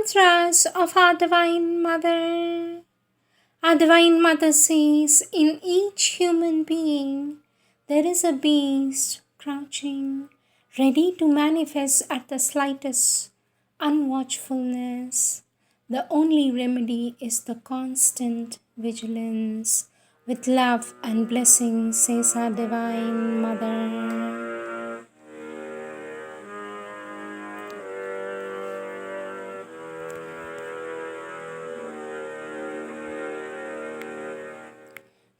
mantras of our Divine Mother. Our Divine Mother says, in each human being, there is a beast crouching, ready to manifest at the slightest unwatchfulness. The only remedy is the constant vigilance. With love and blessing, says our Divine Mother.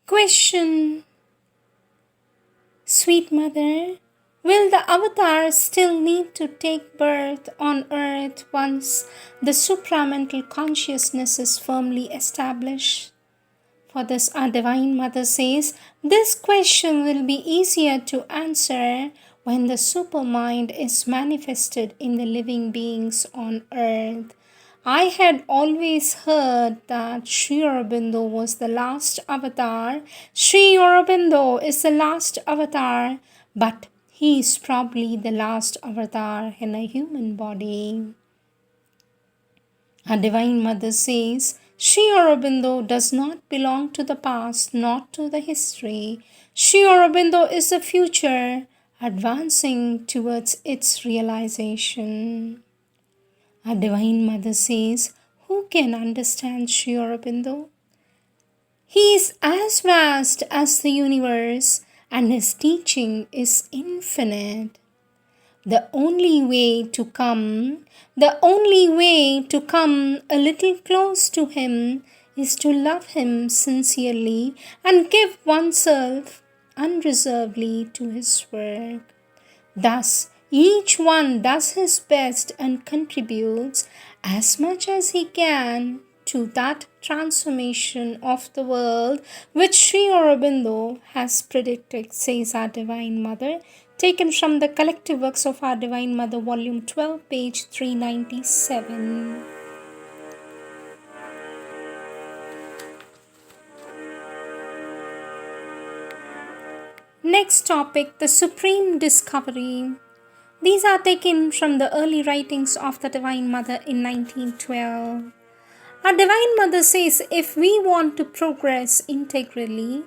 Question. Sweet Mother, will the avatar still need to take birth on earth once the supramental consciousness is firmly established? For this, our Divine Mother says, this question will be easier to answer when the supermind is manifested in the living beings on earth. I had always heard that Sri Aurobindo was the last avatar. Sri Aurobindo is the last avatar, but he is probably the last avatar in a human body. Our Divine Mother says, Sri Aurobindo does not belong to the past, not to the history. Sri Aurobindo is the future, advancing towards its realization. Our Divine Mother says, who can understand Sri Aurobindo? He is as vast as the universe, and his teaching is infinite. The only way to come a little close to him is to love him sincerely and give oneself unreservedly to his work. Thus, each one does his best and contributes as much as he can to that transformation of the world which Sri Aurobindo has predicted, says our Divine Mother, taken from the Collective Works of our Divine Mother, Volume 12, page 397. Next topic, the Supreme Discovery. These are taken from the early writings of the Divine Mother in 1912. Our Divine Mother says, if we want to progress integrally,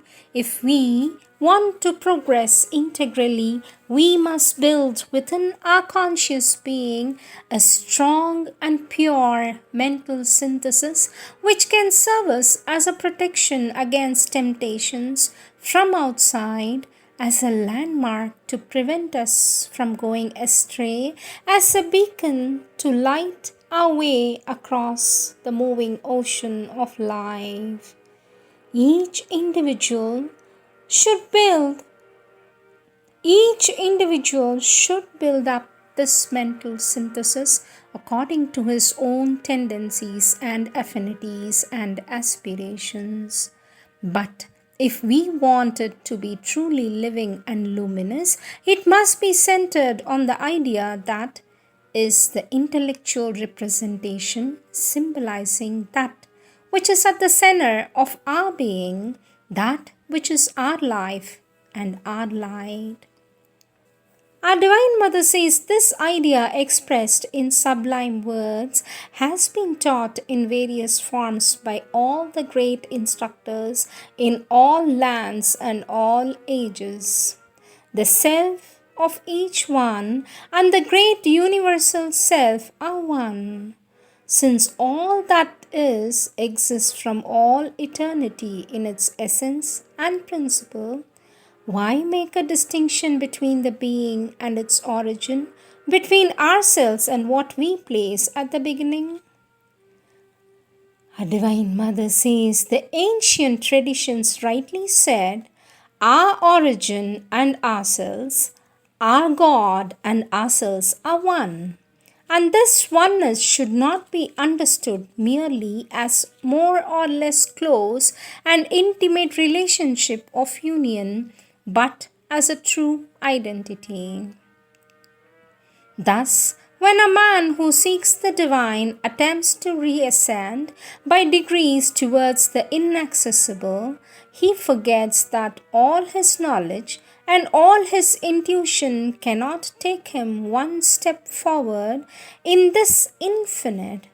we must build within our conscious being a strong and pure mental synthesis which can serve us as a protection against temptations from outside, as a landmark to prevent us from going astray, as a beacon to light our way across the moving ocean of life. Each individual should build up this mental synthesis according to his own tendencies and affinities and aspirations. But if we want it to be truly living and luminous, it must be centered on the idea that is the intellectual representation symbolizing that which is at the center of our being, that which is our life and our light. Our Divine Mother says this idea expressed in sublime words has been taught in various forms by all the great instructors in all lands and all ages. The self of each one and the great universal self are one. Since all that is exists from all eternity in its essence and principle, why make a distinction between the being and its origin, between ourselves and what we place at the beginning? Our Divine Mother says the ancient traditions rightly said, our origin and ourselves, our God and ourselves are one. And this oneness should not be understood merely as more or less close and intimate relationship of union, but as a true identity. Thus, when a man who seeks the divine attempts to reascend by degrees towards the inaccessible, he forgets that all his knowledge and all his intuition cannot take him one step forward in this infinite.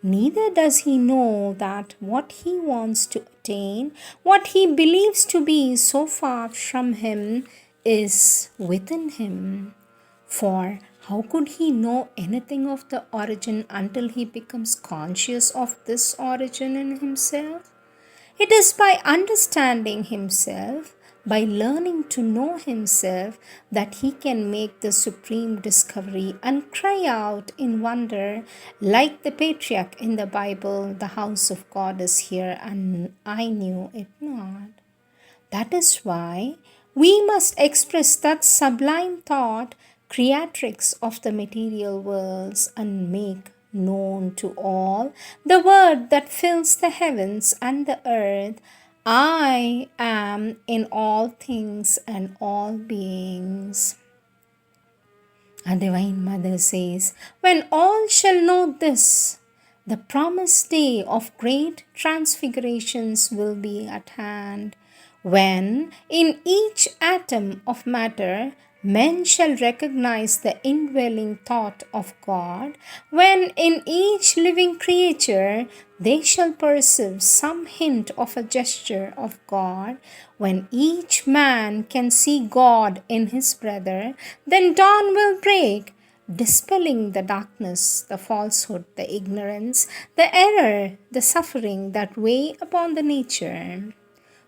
Neither does he know that what he wants to attain, what he believes to be so far from him, is within him. For how could he know anything of the origin until he becomes conscious of this origin in himself? It is by understanding himself, by learning to know himself, that he can make the supreme discovery and cry out in wonder, like the patriarch in the Bible, "The house of God is here, and I knew it not." That is why we must express that sublime thought, creatrix of the material worlds, and make known to all the word that fills the heavens and the earth: I am in all things and all beings. Our Divine Mother says, when all shall know this, the promised day of great transfigurations will be at hand, when in each atom of matter men shall recognize the indwelling thought of God, when in each living creature they shall perceive some hint of a gesture of God, when each man can see God in his brother, then dawn will break, dispelling the darkness, the falsehood, the ignorance, the error, the suffering that weigh upon the nature.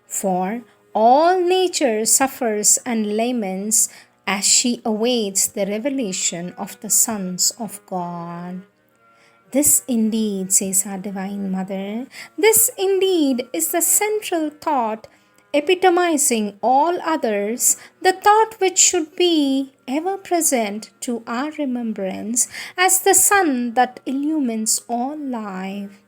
For all nature suffers and laments as she awaits the revelation of the sons of God. This indeed, says our Divine Mother, this indeed is the central thought epitomizing all others, the thought which should be ever present to our remembrance as the sun that illumines all life.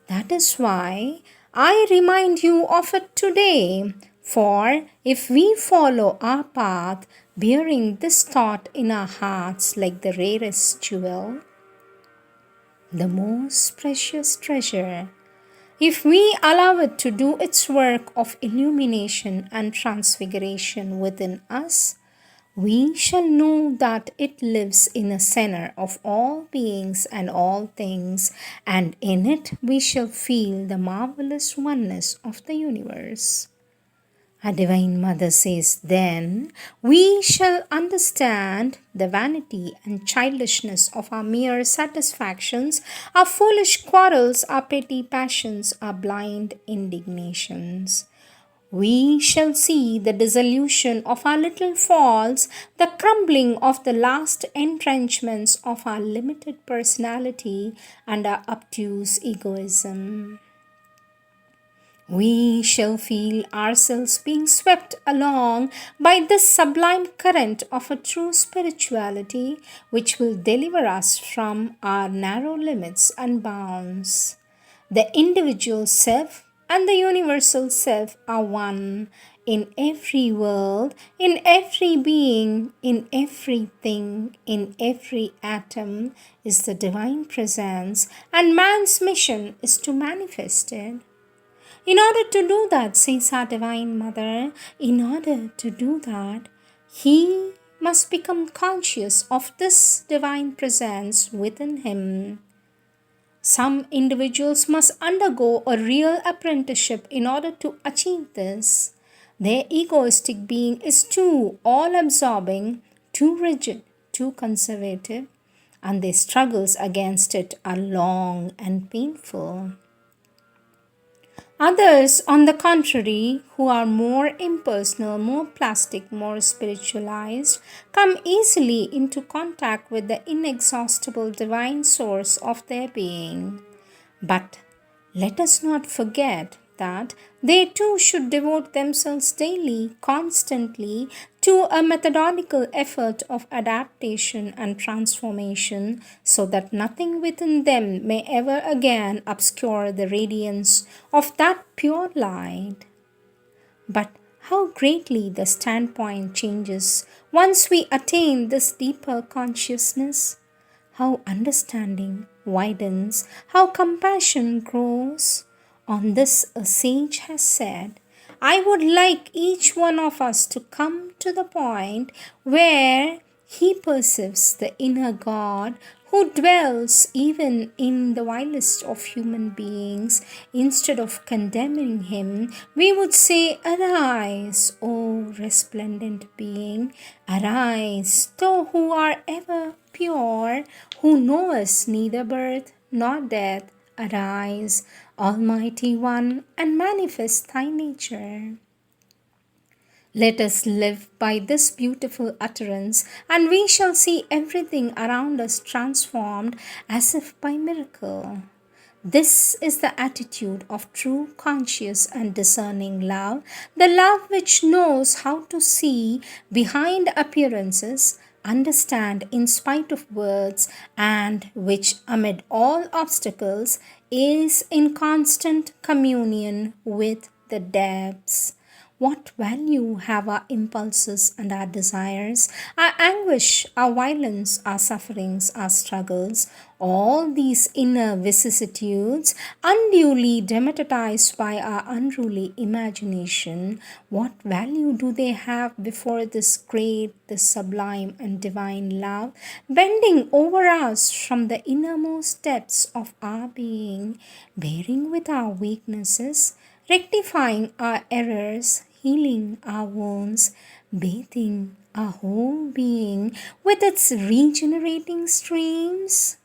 That is why I remind you of it today. For if we follow our path, bearing this thought in our hearts like the rarest jewel, the most precious treasure, if we allow it to do its work of illumination and transfiguration within us, we shall know that it lives in the center of all beings and all things, and in it we shall feel the marvelous oneness of the universe. Our Divine Mother says, then we shall understand the vanity and childishness of our mere satisfactions, our foolish quarrels, our petty passions, our blind indignations. We shall see the dissolution of our little faults, the crumbling of the last entrenchments of our limited personality and our obtuse egoism. We shall feel ourselves being swept along by this sublime current of a true spirituality, which will deliver us from our narrow limits and bounds. The individual self and the universal self are one in every world, in every being, in everything, in every atom is the divine presence, and man's mission is to manifest it. In order to do that, says our Divine Mother, in order to do that, he must become conscious of this divine presence within him. Some individuals must undergo a real apprenticeship in order to achieve this. Their egoistic being is too all-absorbing, too rigid, too conservative, and their struggles against it are long and painful. Others, on the contrary, who are more impersonal, more plastic, more spiritualized, come easily into contact with the inexhaustible divine source of their being. But let us not forget that they too should devote themselves daily, constantly, to a methodical effort of adaptation and transformation, so that nothing within them may ever again obscure the radiance of that pure light. But how greatly the standpoint changes once we attain this deeper consciousness! How understanding widens, how compassion grows. On this a sage has said, I would like each one of us to come to the point where he perceives the inner God who dwells even in the vilest of human beings, instead of condemning him, we would say, "Arise, O resplendent being, arise, thou who art ever pure, who knowest neither birth nor death, arise, Almighty One, and manifest thy nature." Let us live by this beautiful utterance, and we shall see everything around us transformed as if by miracle. This is the attitude of true, conscious, and discerning love, the love which knows how to see behind appearances, understand in spite of words, and which, amid all obstacles, is in constant communion with the depths. What value have our impulses and our desires, our anguish, our violence, our sufferings, our struggles, all these inner vicissitudes, unduly dramatized by our unruly imagination? What value do they have before this great, this sublime and divine love, bending over us from the innermost depths of our being, bearing with our weaknesses, rectifying our errors, healing our wounds, bathing our whole being with its regenerating streams?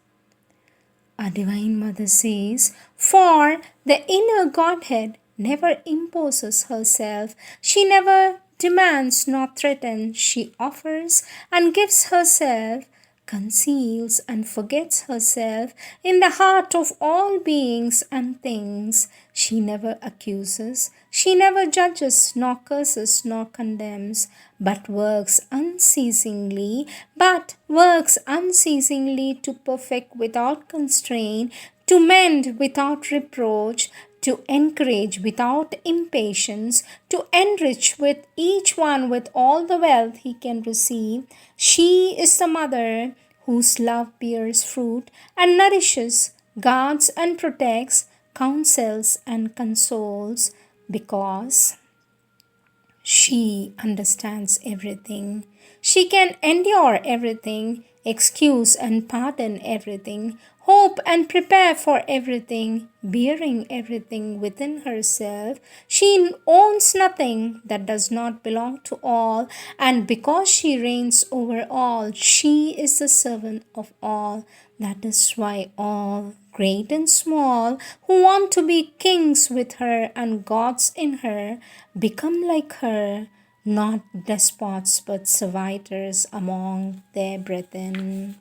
Our Divine Mother says, "For the inner Godhead never imposes herself, she never demands nor threatens, she offers and gives herself, conceals and forgets herself in the heart of all beings and things. She never accuses, she never judges, nor curses, nor condemns, but works unceasingly to perfect without constraint, to mend without reproach, to encourage without impatience, to enrich with each one with all the wealth he can receive. She is the mother whose love bears fruit and nourishes, guards and protects, counsels and consoles, because she understands everything. She can endure everything, excuse and pardon everything, hope and prepare for everything, bearing everything within herself. She owns nothing that does not belong to all, and because she reigns over all, she is the servant of all. That is why all, great and small, who want to be kings with her and gods in her, become like her, not despots but servitors among their brethren.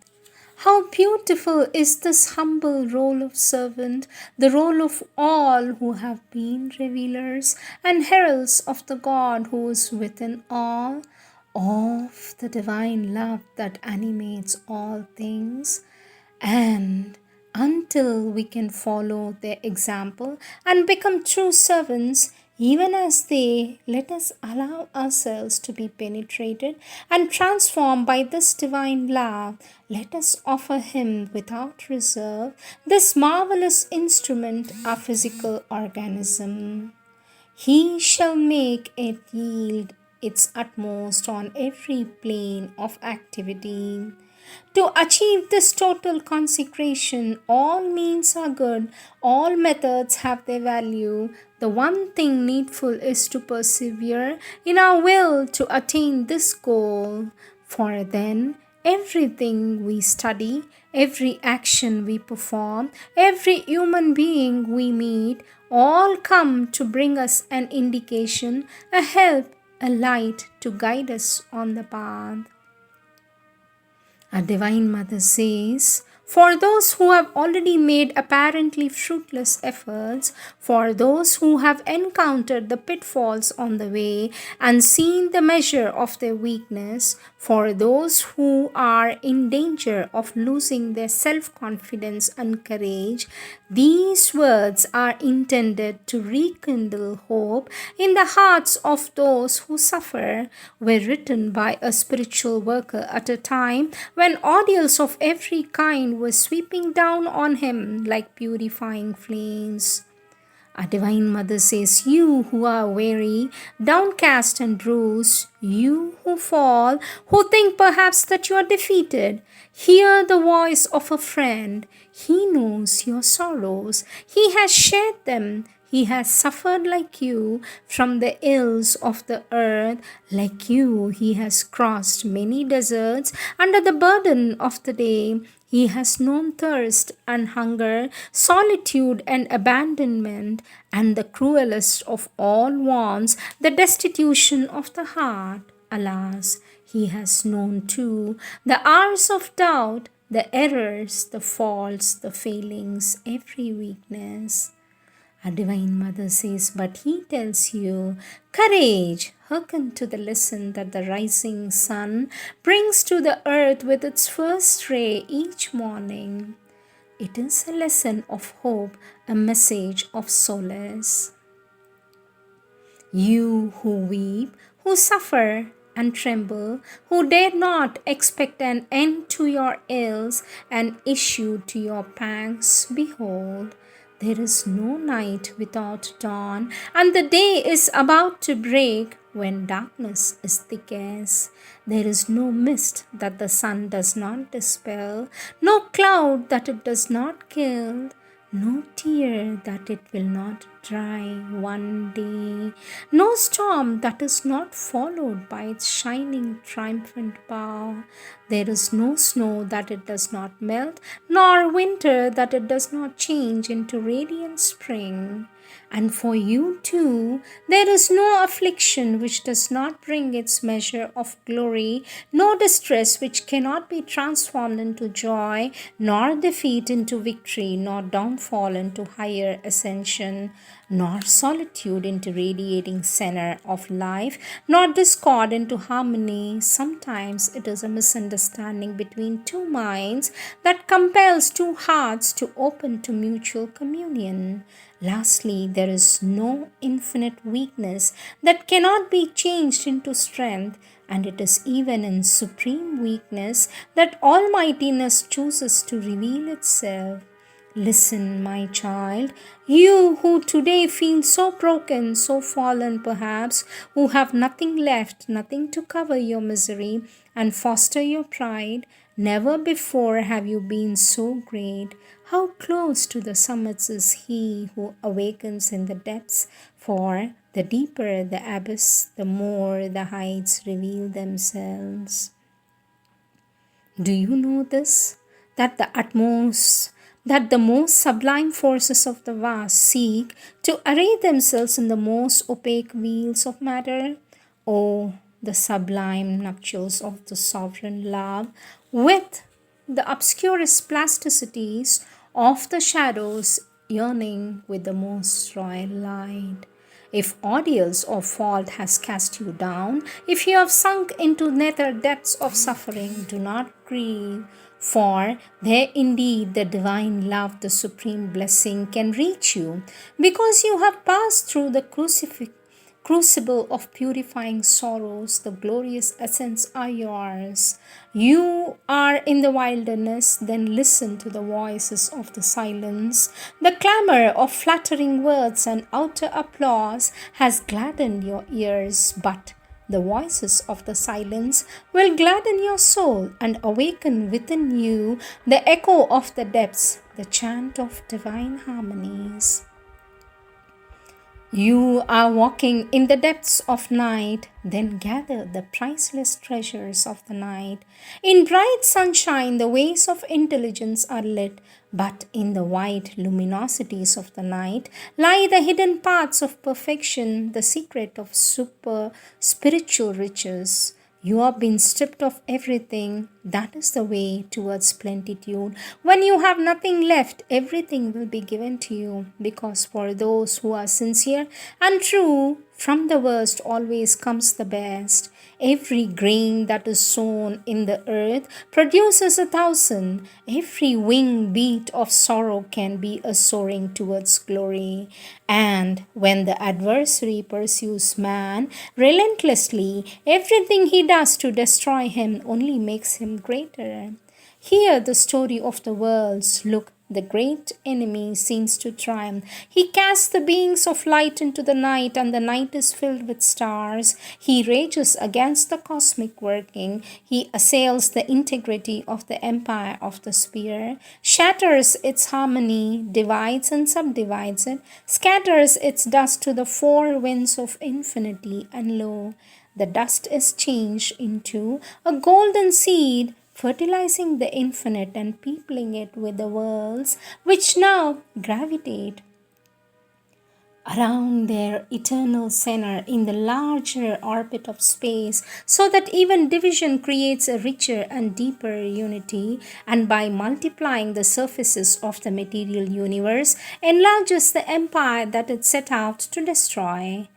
How beautiful is this humble role of servant, the role of all who have been revealers and heralds of the God who is within all, of the divine love that animates all things. And until we can follow their example and become true servants, even as they, let us allow ourselves to be penetrated and transformed by this divine love. Let us offer Him without reserve this marvelous instrument, our physical organism. He shall make it yield its utmost on every plane of activity. To achieve this total consecration, all means are good, all methods have their value. The one thing needful is to persevere in our will to attain this goal. For then, everything we study, every action we perform, every human being we meet, all come to bring us an indication, a help, a light to guide us on the path. Our Divine Mother says, "For those who have already made apparently fruitless efforts, for those who have encountered the pitfalls on the way and seen the measure of their weakness, for those who are in danger of losing their self-confidence and courage, these words are intended to rekindle hope in the hearts of those who suffer, were written by a spiritual worker at a time when ordeals of every kind were sweeping down on him like purifying flames. Our Divine Mother says, "You who are weary, downcast, and bruised, you who fall, who think perhaps that you are defeated, hear the voice of a friend. He knows your sorrows, He has shared them. He has suffered like you from the ills of the earth. Like you, He has crossed many deserts under the burden of the day. He has known thirst and hunger, solitude and abandonment, and the cruelest of all wants, the destitution of the heart. Alas, He has known too the hours of doubt, the errors, the faults, the failings, every weakness. Our Divine Mother says, but He tells you, courage, hearken to the lesson that the rising sun brings to the earth with its first ray each morning. It is a lesson of hope, a message of solace. You who weep, who suffer and tremble, who dare not expect an end to your ills and issue to your pangs, behold, there is no night without dawn, and the day is about to break when darkness is thickest. There is no mist that the sun does not dispel, no cloud that it does not kill, no tear that it will not dry one day, no storm that is not followed by its shining triumphant bow. There is no snow that it does not melt, nor winter that it does not change into radiant spring. And for you too, there is no affliction which does not bring its measure of glory, no distress which cannot be transformed into joy, nor defeat into victory, nor downfall into higher ascension, nor solitude into radiating center of life, nor discord into harmony. Sometimes it is a misunderstanding between two minds that compels two hearts to open to mutual communion. Lastly, there is no infinite weakness that cannot be changed into strength, and it is even in supreme weakness that Almightiness chooses to reveal itself. Listen, my child, you who today feel so broken, so fallen perhaps, who have nothing left, nothing to cover your misery and foster your pride, never before have you been so great. How close to the summits is He who awakens in the depths, for the deeper the abyss, the more the heights reveal themselves. Do you know this? That the most sublime forces of the vast seek to array themselves in the most opaque wheels of matter? Oh, the sublime nuptials of the sovereign love with the obscurest plasticities of the shadows yearning with the most royal light. If ordeals or fault has cast you down, if you have sunk into nether depths of suffering, do not grieve, for there indeed the divine love, the supreme blessing can reach you, because you have passed through the crucible of purifying sorrows, the glorious essence are yours. You are in the wilderness, then listen to the voices of the silence. The clamor of flattering words and outer applause has gladdened your ears, but the voices of the silence will gladden your soul and awaken within you the echo of the depths, the chant of divine harmonies. You are walking in the depths of night, then gather the priceless treasures of the night. In bright sunshine, the ways of intelligence are lit, but in the white luminosities of the night lie the hidden paths of perfection, the secret of super spiritual riches. You have been stripped of everything. That is the way towards plenitude. When you have nothing left, everything will be given to you. Because for those who are sincere and true, from the worst always comes the best. Every grain that is sown in the earth produces 1,000. Every wing beat of sorrow can be a soaring towards glory. And when the adversary pursues man relentlessly, everything he does to destroy him only makes him greater. Hear the story of the worlds. Look the great enemy seems to triumph. He casts the beings of light into the night, and the night is filled with stars. He rages against the cosmic working. He assails the integrity of the empire of the sphere, shatters its harmony, divides and subdivides it, scatters its dust to the four winds of infinity, and lo, the dust is changed into a golden seed, fertilizing the infinite and peopling it with the worlds which now gravitate around their eternal center in the larger orbit of space, so that even division creates a richer and deeper unity, and by multiplying the surfaces of the material universe, enlarges the empire that it set out to destroy.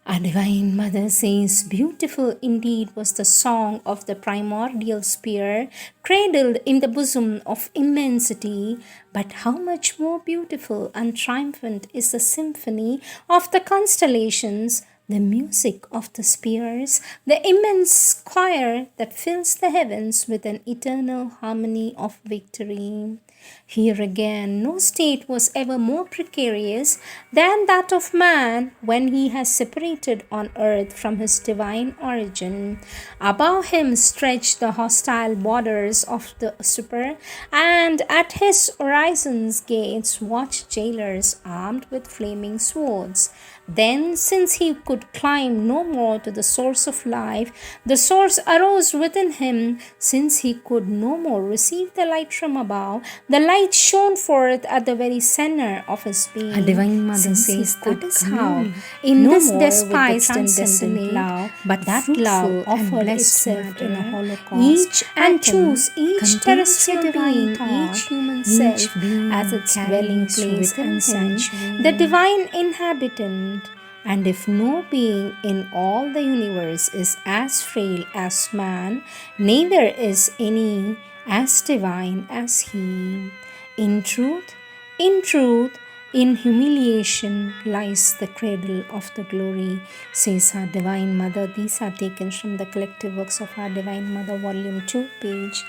Our Divine Mother says, beautiful indeed was the song of the primordial sphere, cradled in the bosom of immensity, but how much more beautiful and triumphant is the symphony of the constellations, the music of the spheres, the immense choir that fills the heavens with an eternal harmony of victory. Here again, no state was ever more precarious than that of man when he has separated on earth from his divine origin. Above him stretch the hostile borders of the super, and at his horizon's gates watch jailers armed with flaming swords. Then, since he could climb no more to the source of life, the source arose within him. Since he could no more receive the light from above, the light shone forth at the very center of his being. Our Divine Mother Since says that is how, how, in no this more despised with the and transcendent desolate, love, but that fruitful love and offered blessed itself in a matter, holocaust, each and atom chose each contains terrestrial a divine being, thought, each human each self, being as its dwelling carries place, within and him him, the divine inhabitant. And if no being in all the universe is as frail as man, neither is any as divine as he. In truth, in truth, in humiliation lies the cradle of the glory, says our Divine Mother. These are taken from the collective works of our Divine Mother, Volume 2, page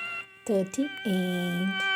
38.